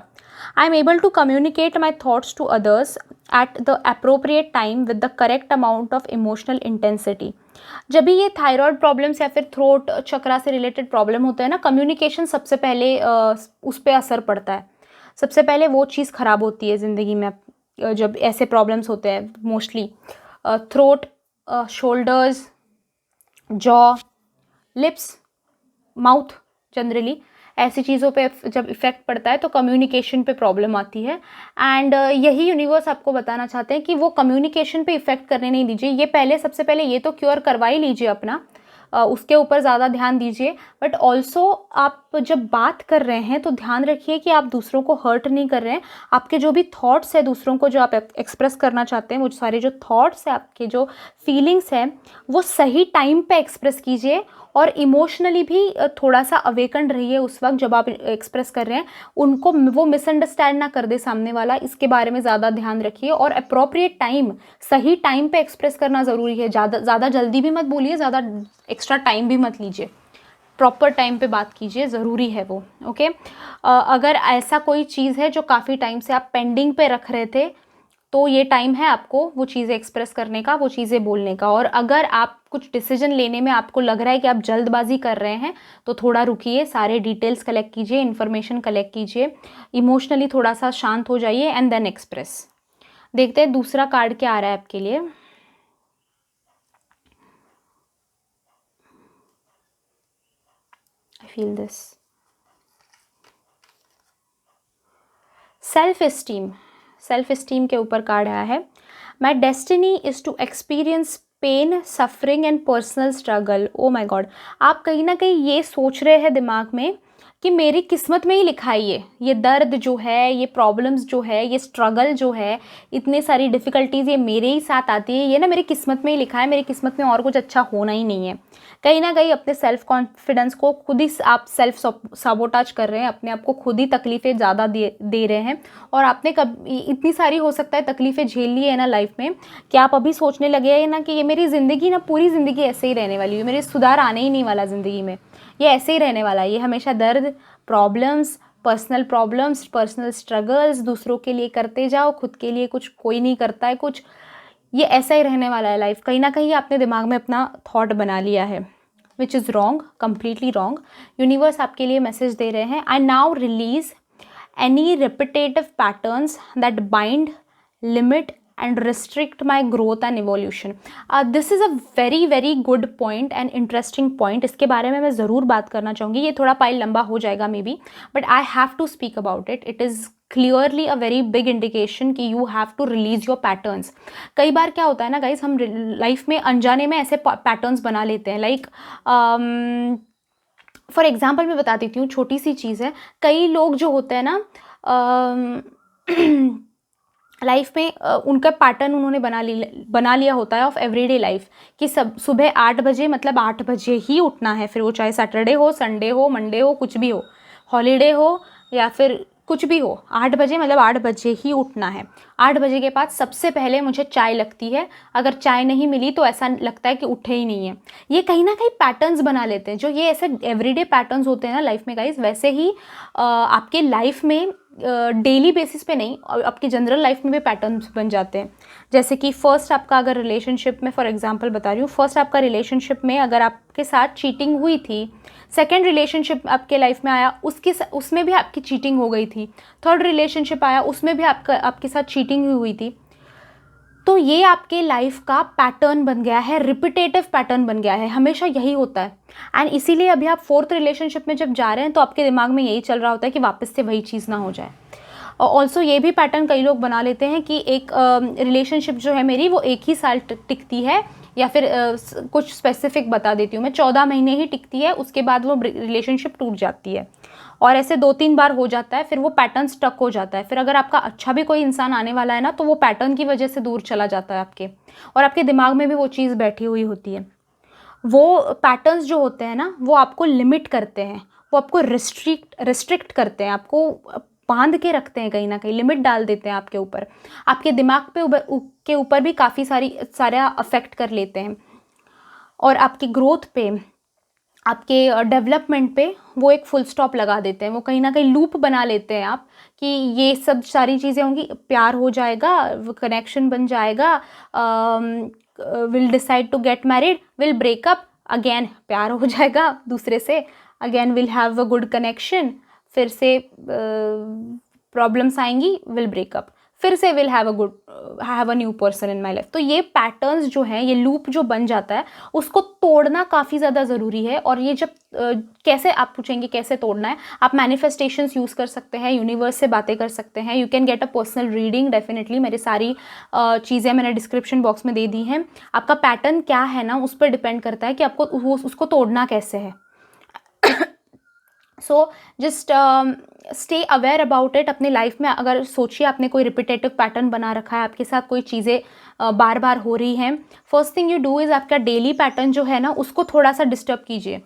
I am able to communicate my thoughts to others at the appropriate time with the correct amount of emotional intensity. जब भी ये thyroid problems या फिर throat चक्रा से related problem होता है ना, communication सबसे पहले उस पर असर पड़ता है, सबसे पहले वो चीज़ ख़राब होती है ज़िंदगी में जब ऐसे प्रॉब्लम्स होते हैं। Mostly throat, shoulders, jaw, lips, mouth, generally ऐसी चीज़ों पे जब इफ़ेक्ट पड़ता है तो कम्युनिकेशन पे प्रॉब्लम आती है। एंड यही यूनिवर्स आपको बताना चाहते हैं कि वो कम्युनिकेशन पे इफ़ेक्ट करने नहीं दीजिए। ये पहले, सबसे पहले ये तो क्योर करवा ही लीजिए अपना, उसके ऊपर ज़्यादा ध्यान दीजिए। बट ऑल्सो आप जब बात कर रहे हैं तो ध्यान रखिए कि आप दूसरों को हर्ट नहीं कर रहे हैं। आपके जो भी थॉट्स है, दूसरों को जो आप एक्सप्रेस करना चाहते हैं, वो सारे जो थॉट्स हैं, आपके जो फीलिंग्स हैं, वो सही टाइम पे एक्सप्रेस कीजिए। और इमोशनली भी थोड़ा सा अवेकन रहिए उस वक्त जब आप एक्सप्रेस कर रहे हैं, उनको वो मिसअंडरस्टैंड ना कर दे सामने वाला, इसके बारे में ज़्यादा ध्यान रखिए। और अप्रोप्रिएट टाइम, सही टाइम पे एक्सप्रेस करना ज़रूरी है। ज़्यादा जल्दी भी मत बोलिए, ज़्यादा एक्स्ट्रा टाइम भी मत लीजिए, प्रॉपर टाइम पे बात कीजिए, ज़रूरी है वो, ओके। अगर ऐसा कोई चीज़ है जो काफ़ी टाइम से आप पेंडिंग पे रख रहे थे, तो ये टाइम है आपको वो चीज़ें एक्सप्रेस करने का, वो चीज़ें बोलने का। और अगर आप कुछ डिसीजन लेने में आपको लग रहा है कि आप जल्दबाजी कर रहे हैं, तो थोड़ा रुकिए, सारे डिटेल्स कलेक्ट कीजिए, इन्फॉर्मेशन कलेक्ट कीजिए, इमोशनली थोड़ा सा शांत हो जाइए एंड देन एक्सप्रेस। देखते हैं दूसरा कार्ड क्या आ रहा है आपके लिए। I feel this self esteem के ऊपर कार्ड आया है। My destiny is to experience pain, suffering and personal struggle. Oh my god, आप कहीं ना कहीं ये सोच रहे हैं दिमाग में कि मेरी किस्मत में ही लिखा है ये दर्द जो है, ये प्रॉब्लम्स जो है, ये स्ट्रगल जो है, इतनी सारी डिफ़िकल्टीज़ ये मेरे ही साथ आती है, ये ना मेरी किस्मत में ही लिखा है, मेरी किस्मत में और कुछ अच्छा होना ही नहीं है। कहीं ना कहीं अपने सेल्फ कॉन्फिडेंस को खुद ही आप सेल्फ साबोटाज कर रहे हैं, अपने आप को खुद ही तकलीफ़ें ज़्यादा दे रहे हैं। और आपने कभी इतनी सारी हो सकता है तकलीफ़ें झेल ली है ना लाइफ में, कि आप अभी सोचने लगे हैं ना कि ये मेरी ज़िंदगी ना पूरी ज़िंदगी ऐसे ही रहने वाली है, मेरे सुधार आने ही नहीं वाला ज़िंदगी में, ये ऐसे ही रहने वाला है, ये हमेशा दर्द, प्रॉब्लम्स, पर्सनल स्ट्रगल्स, दूसरों के लिए करते जाओ, खुद के लिए कुछ कोई नहीं करता है कुछ, ये ऐसा ही रहने वाला है लाइफ। कहीं ना कहीं आपने दिमाग में अपना थॉट बना लिया है, which is wrong, completely wrong. Universe आपके लिए मैसेज दे रहे हैं, I now release any repetitive patterns that bind, limit and restrict my growth and evolution. This is a very very good point and interesting point. इसके बारे में मैं ज़रूर बात करना चाहूँगी, ये थोड़ा पाइल लंबा हो जाएगा maybe, but I have to speak about it. It is clearly a very big indication कि you have to release your patterns. कई बार क्या होता है ना गाइज, हम लाइफ में अनजाने में ऐसे पैटर्न्स बना लेते हैं. लाइक फॉर एग्जाम्पल मैं बता देती हूँ, छोटी सी चीज़ है. कई लोग जो होते हैं ना लाइफ में उनका पैटर्न उन्होंने बना लिया होता है ऑफ एवरीडे लाइफ, कि सब सुबह 8 बजे मतलब 8 बजे ही उठना है, फिर वो चाहे सैटरडे हो, संडे हो, मंडे हो, कुछ भी हो, हॉलीडे हो या फिर कुछ भी हो, 8 बजे मतलब 8 बजे ही उठना है. 8 बजे के बाद सबसे पहले मुझे चाय लगती है, अगर चाय नहीं मिली तो ऐसा लगता है कि उठे ही नहीं है. ये कहीं ना कहीं पैटर्न्स बना लेते हैं. जो ये ऐसे एवरीडे पैटर्न्स होते हैं ना लाइफ में गाइज, वैसे ही आपके लाइफ में डेली बेसिस पे नहीं, और आपकी जनरल लाइफ में भी पैटर्न्स बन जाते हैं. जैसे कि फर्स्ट आपका अगर रिलेशनशिप में, फॉर एग्जांपल बता रही हूँ, फर्स्ट आपका रिलेशनशिप में अगर आपके साथ चीटिंग हुई थी, सेकंड रिलेशनशिप आपके लाइफ में आया, उसमें भी आपकी चीटिंग हो गई थी, थर्ड रिलेशनशिप आया, उसमें भी आपके साथ चीटिंग हुई थी, तो ये आपके लाइफ का पैटर्न बन गया है, रिपीटेटिव पैटर्न बन गया है, हमेशा यही होता है. एंड इसीलिए अभी आप फोर्थ रिलेशनशिप में जब जा रहे हैं तो आपके दिमाग में यही चल रहा होता है कि वापस से वही चीज़ ना हो जाए. और ऑल्सो ये भी पैटर्न कई लोग बना लेते हैं कि एक रिलेशनशिप जो है मेरी वो 1 ही साल टिकती है, या फिर कुछ स्पेसिफिक बता देती हूँ मैं, 14 महीने ही टिकती है, उसके बाद वो रिलेशनशिप टूट जाती है. और ऐसे 2-3 बार हो जाता है, फिर वो पैटर्न स्टक हो जाता है. फिर अगर आपका अच्छा भी कोई इंसान आने वाला है ना, तो वो पैटर्न की वजह से दूर चला जाता है आपके, और आपके दिमाग में भी वो चीज़ बैठी हुई होती है. वो पैटर्न्स जो होते हैं ना, वो आपको लिमिट करते हैं, वो आपको रिस्ट्रिक्ट करते हैं, आपको बांध के रखते हैं, कहीं ना कहीं लिमिट डाल देते हैं आपके ऊपर, आपके दिमाग के ऊपर भी काफ़ी सारा अफेक्ट कर लेते हैं, और आपकी ग्रोथ पे, आपके डेवलपमेंट पे वो एक फुल स्टॉप लगा देते हैं. वो कहीं ना कहीं लूप बना लेते हैं आप, कि ये सब सारी चीज़ें होंगी, प्यार हो जाएगा, कनेक्शन बन जाएगा, will decide to get married, will break up, again प्यार हो जाएगा दूसरे से, again will have a good connection, फिर से प्रॉब्लम्स आएंगी, विल ब्रेकअप, फिर से will have a new person in my life. तो ये पैटर्न्स जो हैं, ये लूप जो बन जाता है, उसको तोड़ना काफ़ी ज़्यादा ज़रूरी है. और ये जब कैसे, आप पूछेंगे कैसे तोड़ना है, आप मैनिफेस्टेशंस यूज़ कर सकते हैं, यूनिवर्स से बातें कर सकते हैं, you can get a personal reading. Definitely मेरी सारी चीज़ें मैंने डिस्क्रिप्शन बॉक्स में दे दी हैं. आपका पैटर्न क्या है ना, उस पर डिपेंड करता है कि आपको उसको तोड़ना कैसे है. So just stay aware about it. अपने लाइफ में अगर सोचिए आपने कोई रिपीटेटिव पैटर्न बना रखा है, आपके साथ कोई चीज़ें बार बार हो रही हैं, first thing you do is आपका डेली पैटर्न जो है ना, उसको थोड़ा सा डिस्टर्ब कीजिए.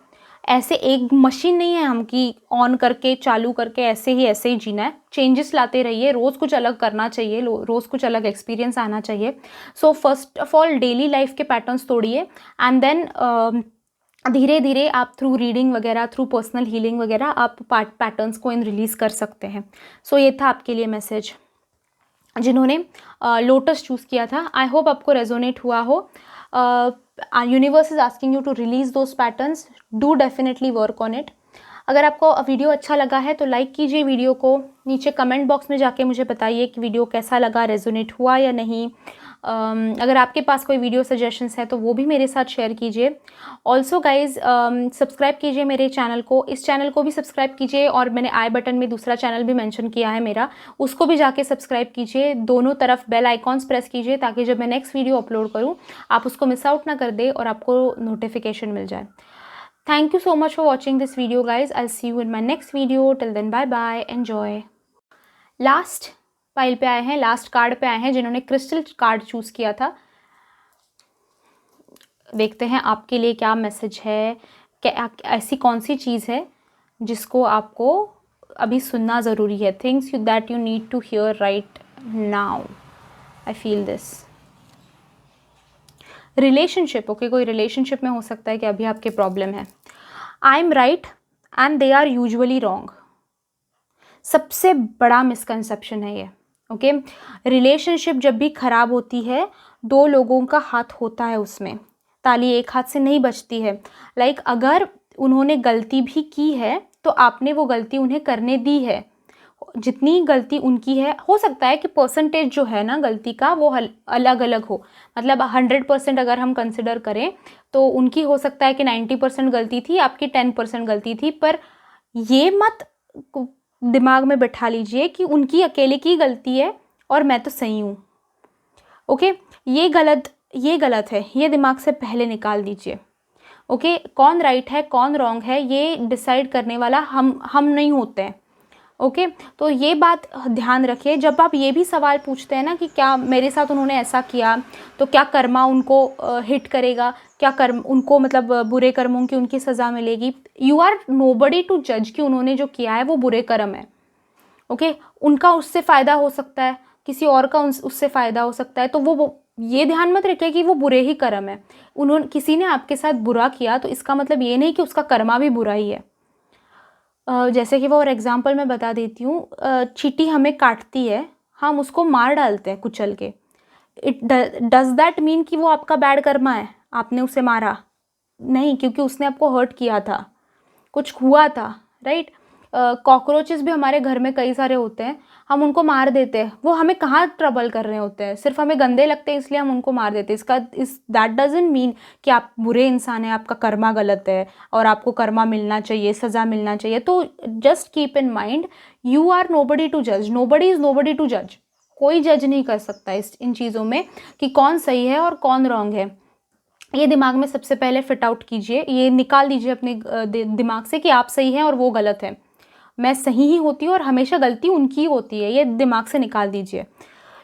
ऐसे एक मशीन नहीं है हम कि ऑन करके चालू करके ऐसे ही जीना है. चेंजेस लाते रहिए, रोज़ कुछ अलग करना चाहिए, रोज़ कुछ अलग एक्सपीरियंस आना चाहिए. So first of all daily life के पैटर्न्स तोड़िए, एंड देन धीरे धीरे आप थ्रू रीडिंग वगैरह, थ्रू पर्सनल हीलिंग वगैरह, आप पैटर्न्स को रिलीज़ कर सकते हैं. सो ये था आपके लिए मैसेज जिन्होंने लोटस चूज़ किया था. आई होप आपको रेजोनेट हुआ हो. Universe is asking you to release those patterns, do definitely work on it. अगर आपको वीडियो अच्छा लगा है तो लाइक कीजिए वीडियो को, नीचे कमेंट बॉक्स में जाके मुझे बताइए कि वीडियो कैसा लगा, रेजोनेट हुआ या नहीं. अगर आपके पास कोई वीडियो सजेशंस है तो वो भी मेरे साथ शेयर कीजिए. ऑल्सो गाइज सब्सक्राइब कीजिए मेरे चैनल को, इस चैनल को भी सब्सक्राइब कीजिए, और मैंने आई बटन में दूसरा चैनल भी मेंशन किया है मेरा, उसको भी जाके सब्सक्राइब कीजिए. दोनों तरफ बेल आइकॉन्स प्रेस कीजिए ताकि जब मैं नेक्स्ट वीडियो अपलोड करूँ आप उसको मिस आउट ना कर दे और आपको नोटिफिकेशन मिल जाए. Thank you so much for watching this video guys. I see you in my next video. Till then bye bye, enjoy. Last pile पे आए हैं, लास्ट कार्ड पे आए हैं जिन्होंने क्रिस्टल कार्ड चूज़ किया था. देखते हैं आपके लिए क्या मैसेज है, क्या ऐसी कौन सी चीज़ है जिसको आपको अभी सुनना ज़रूरी है. Things that you need to hear right now. I feel this. Relationship. Okay, कोई रिलेशनशिप में हो सकता है कि अभी आपके प्रॉब्लम है. I am right and they are usually wrong. सबसे बड़ा मिसकंसेप्शन है ये. ओके, रिलेशनशिप जब भी ख़राब होती है, दो लोगों का हाथ होता है उसमें. ताली एक हाथ से नहीं बजती है. लाइक अगर उन्होंने गलती भी की है तो आपने वो गलती उन्हें करने दी है. जितनी गलती उनकी है, हो सकता है कि परसेंटेज जो है ना गलती का वो अलग अलग हो. मतलब 100% अगर हम कंसिडर करें तो उनकी हो सकता है कि 90% गलती थी, आपकी 10% गलती थी. पर ये मत दिमाग में बैठा लीजिए कि उनकी अकेले की गलती है और मैं तो सही हूँ. ओके, ये गलत है. ये दिमाग से पहले निकाल दीजिए. ओके, कौन राइट है कौन रॉन्ग है ये डिसाइड करने वाला हम नहीं होते हैं. ओके, तो ये बात ध्यान रखिए. जब आप ये भी सवाल पूछते हैं ना कि क्या मेरे साथ उन्होंने ऐसा किया तो क्या कर्मा उनको हिट करेगा, क्या कर्म उनको मतलब बुरे कर्मों की उनकी सज़ा मिलेगी. यू आर नोबडी टू जज कि उन्होंने जो किया है वो बुरे कर्म है. ओके, उनका उससे फ़ायदा हो सकता है, किसी और का उससे फ़ायदा हो सकता है. तो वो ये ध्यान मत रखिए कि वो बुरे ही कर्म है. किसी ने आपके साथ बुरा किया तो इसका मतलब ये नहीं कि उसका कर्मा भी बुरा ही है. जैसे कि वो और एग्जांपल मैं बता देती हूँ. चींटी हमें काटती है, हम उसको मार डालते हैं कुचल के. इट डज दैट मीन कि वो आपका बैड कर्मा है, आपने उसे मारा? नहीं, क्योंकि उसने आपको हर्ट किया था, कुछ हुआ था. राइट. कॉकरोचेस भी हमारे घर में कई सारे होते हैं, हम उनको मार देते हैं. वो हमें कहाँ ट्रबल कर रहे होते हैं, सिर्फ हमें गंदे लगते हैं इसलिए हम उनको मार देते हैं. दैट डजंट मीन कि आप बुरे इंसान हैं, आपका कर्मा गलत है और आपको कर्मा मिलना चाहिए, सज़ा मिलना चाहिए. तो just keep in mind, you are nobody to जज. नोबडी इज़ नोबडी टू जज. कोई जज नहीं कर सकता इन चीज़ों में कि कौन सही है और कौन रॉन्ग है. ये दिमाग में सबसे पहले फिट आउट कीजिए, ये निकाल दीजिए अपने दिमाग से कि आप सही हैं और वो गलत है. मैं सही ही होती हूँ और हमेशा गलती उनकी होती है. ये दिमाग से निकाल दीजिए.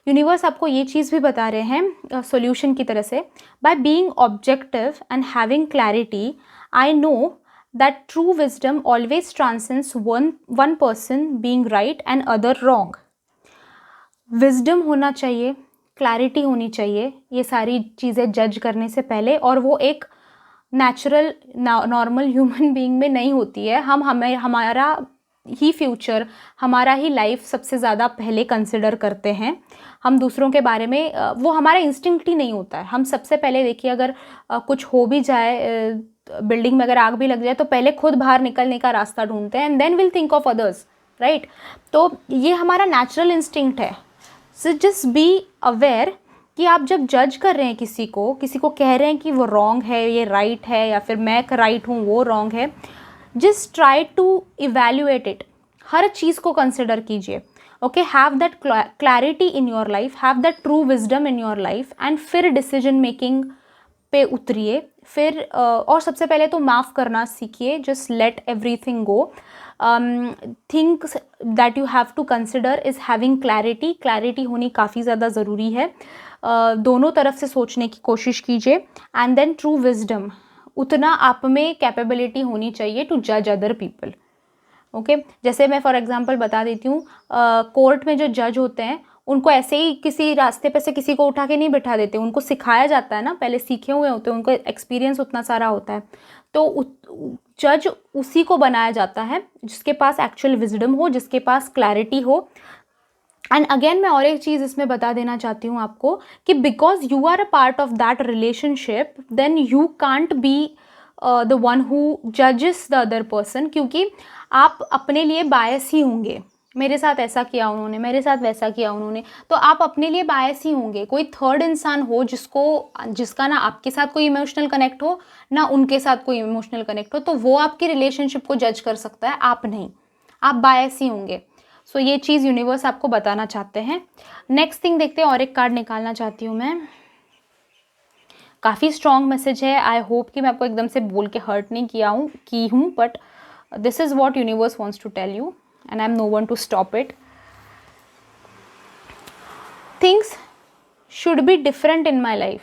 यूनिवर्स आपको ये चीज़ भी बता रहे हैं सॉल्यूशन की तरह से. By being objective and having clarity, I know that true wisdom always transcends one person being right and other wrong. Wisdom होना चाहिए, क्लैरिटी होनी चाहिए, ये सारी चीज़ें जज करने से पहले. और वो एक नेचुरल नॉर्मल ह्यूमन बीइंग में नहीं होती है. हमारा ही फ्यूचर, हमारा ही लाइफ सबसे ज़्यादा पहले कंसिडर करते हैं. हम दूसरों के बारे में वो हमारा इंस्टिंक्ट ही नहीं होता है. हम सबसे पहले देखिए, अगर कुछ हो भी जाए, बिल्डिंग में अगर आग भी लग जाए तो पहले खुद बाहर निकलने का रास्ता ढूंढते हैं and then will think of others. Right. तो ये हमारा नेचुरल इंस्टिंक्ट है. सो जस्ट बी अवेयर कि आप जब जज कर रहे हैं किसी को कह रहे हैं कि वो रॉन्ग है, ये राइट है, या फिर मैं राइट हूँ वो रॉन्ग है, just try to evaluate it. हर चीज़ को कंसिडर कीजिए. Okay, have that clarity in your life, have that true wisdom in your life and फिर डिसीजन मेकिंग पे उतरिए. फिर और सबसे पहले तो माफ़ करना सीखिए. Just let everything go. Things that you have to consider is having clarity. Clarity होनी काफ़ी ज़्यादा ज़रूरी है. दोनों तरफ से सोचने की कोशिश कीजिए. एंड देन ट्रू विजडम, उतना आप में कैपेबिलिटी होनी चाहिए टू जज अदर पीपल. ओके, जैसे मैं फॉर एग्जांपल बता देती हूँ, कोर्ट में जो जज होते हैं उनको ऐसे ही किसी रास्ते पे से किसी को उठा के नहीं बिठा देते. उनको सिखाया जाता है ना, पहले सीखे हुए होते हैं, उनको एक्सपीरियंस उतना सारा होता है. तो जज उसी को बनाया जाता है जिसके पास एक्चुअल विजडम हो, जिसके पास क्लैरिटी हो. एंड अगेन मैं और एक चीज़ इसमें बता देना चाहती हूँ आपको कि because you are a part of that relationship, then you can't be the one who जजेस द अदर पर्सन. क्योंकि आप अपने लिए बायस ही होंगे. मेरे साथ ऐसा किया उन्होंने, मेरे साथ वैसा किया उन्होंने, तो आप अपने लिए बायस ही होंगे. कोई थर्ड इंसान हो जिसका ना आपके साथ कोई इमोशनल कनेक्ट हो, ना उनके साथ कोई इमोशनल कनेक्ट हो, तो वो आपकी रिलेशनशिप को जज कर सकता है, आप नहीं. आप बायस ही होंगे. सो ये चीज़ यूनिवर्स आपको बताना चाहते हैं. नेक्स्ट थिंग देखते हैं, और एक कार्ड निकालना चाहती हूँ मैं. काफ़ी स्ट्रॉन्ग मैसेज है। आई होप कि मैं आपको एकदम से बोल के हर्ट नहीं की हूँ, but this is what universe wants to tell you and I am no one to stop it. Things should be different in my life.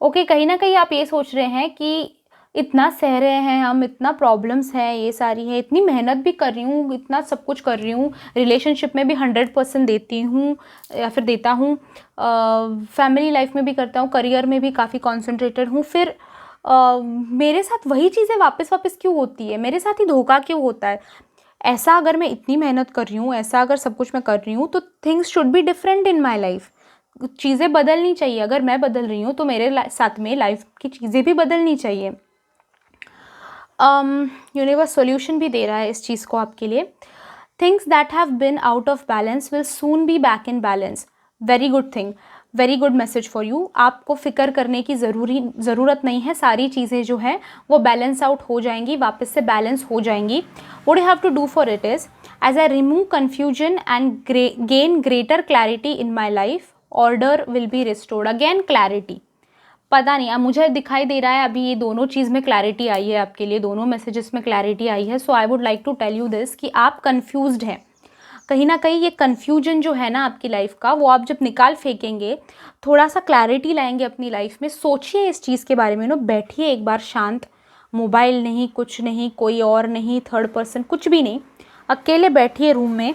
Okay, कहीं ना कहीं आप ये सोच रहे हैं कि इतना सह रहे हैं हम, इतना प्रॉब्लम्स हैं, ये सारी है, इतनी मेहनत भी कर रही हूँ, इतना सब कुछ कर रही हूँ, रिलेशनशिप में भी 100% देती हूँ या फिर देता हूँ, फैमिली लाइफ में भी करता हूँ, करियर में भी काफ़ी कॉन्सेंट्रेटेड हूँ, फिर मेरे साथ वही चीज़ें वापस वापस क्यों होती है, मेरे साथ ही धोखा क्यों होता है? ऐसा अगर मैं इतनी मेहनत कर रही हूँ, ऐसा अगर सब कुछ मैं कर रही हूँ, तो things should be different in my life. चीज़ें बदलनी चाहिए। अगर मैं बदल रही हूँ तो मेरे साथ में लाइफ की चीज़ें भी बदलनी चाहिए। यूनिवर्स सॉल्यूशन भी दे रहा है इस चीज़ को आपके लिए। Things that have been out of balance will soon be back in balance. Very good thing, very good message for you. आपको फिक्र करने की ज़रूरत नहीं है, सारी चीज़ें जो हैं वो बैलेंस आउट हो जाएंगी, वापस से बैलेंस हो जाएंगी। What you have to do for it is, as I remove confusion and gain greater clarity in my life, order will be restored. Again clarity, पता नहीं, अब मुझे दिखाई दे रहा है अभी ये दोनों चीज़ में क्लैरिटी आई है आपके लिए, दोनों मैसेजेस में क्लैरिटी आई है। So I would like to tell you this कि आप कन्फ्यूज्ड हैं कहीं ना कहीं। ये कन्फ्यूजन जो है ना आपकी लाइफ का, वो आप जब निकाल फेंकेंगे, थोड़ा सा क्लैरिटी लाएंगे अपनी लाइफ में, सोचिए इस चीज़ के बारे में। बैठिए एक बार शांत, मोबाइल नहीं, कुछ नहीं, कोई और नहीं, थर्ड पर्सन कुछ भी नहीं, अकेले बैठिए रूम में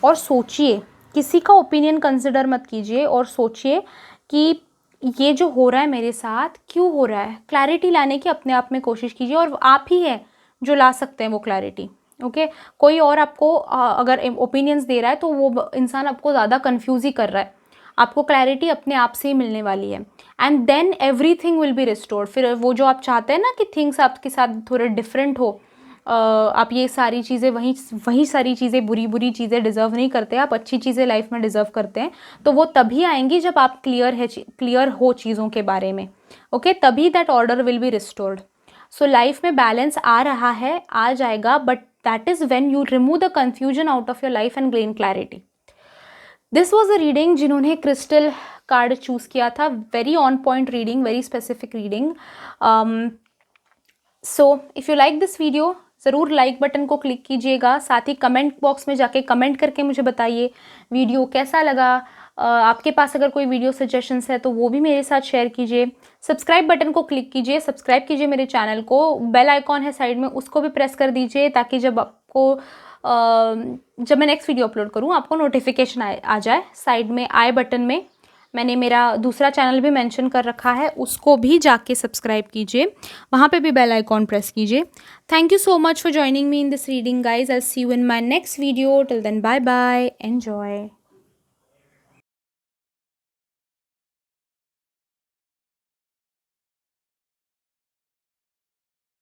और सोचिए। किसी का ओपिनियन कंसिडर मत कीजिए और सोचिए कि ये जो हो रहा है मेरे साथ क्यों हो रहा है। क्लैरिटी लाने की अपने आप में कोशिश कीजिए और आप ही है जो ला सकते हैं वो क्लैरिटी। ओके, कोई और आपको अगर ओपिनियंस दे रहा है तो वो इंसान आपको ज़्यादा कंफ्यूज ही कर रहा है। आपको क्लैरिटी अपने आप से ही मिलने वाली है and then everything will be restored. फिर वो जो आप चाहते हैं ना कि थिंग्स आपके साथ थोड़े डिफरेंट हो, आप ये सारी चीज़ें वही सारी चीज़ें, बुरी चीज़ें डिज़र्व नहीं करते, आप अच्छी चीज़ें लाइफ में डिज़र्व करते हैं, तो वो तभी आएंगी जब आप क्लियर हो चीज़ों के बारे में। ओके, तभी that order will be restored. So life में बैलेंस आ रहा है, आ जाएगा, but that is when you remove the confusion out of your life and gain clarity. This was a reading जिन्होंने क्रिस्टल कार्ड चूज़ किया था, very on point reading, very specific reading. So if you like this video, ज़रूर like button को click कीजिएगा, साथ ही comment box में जाके comment करके मुझे बताइए वीडियो कैसा लगा। आपके पास अगर कोई वीडियो सजेशंस है तो वो भी मेरे साथ शेयर कीजिए। सब्सक्राइब बटन को क्लिक कीजिए, सब्सक्राइब कीजिए मेरे चैनल को, बेल आइकॉन है साइड में उसको भी प्रेस कर दीजिए ताकि जब मैं नेक्स्ट वीडियो अपलोड करूँ आपको नोटिफिकेशन आ जाए। साइड में आई बटन में मैंने मेरा दूसरा चैनल भी मेंशन कर रखा है, उसको भी जाके सब्सक्राइब कीजिए, वहाँ पे भी बेल आइकॉन प्रेस कीजिए। Thank you so much for joining me in this reading guys. I see you in my next video. Till then bye bye, enjoy.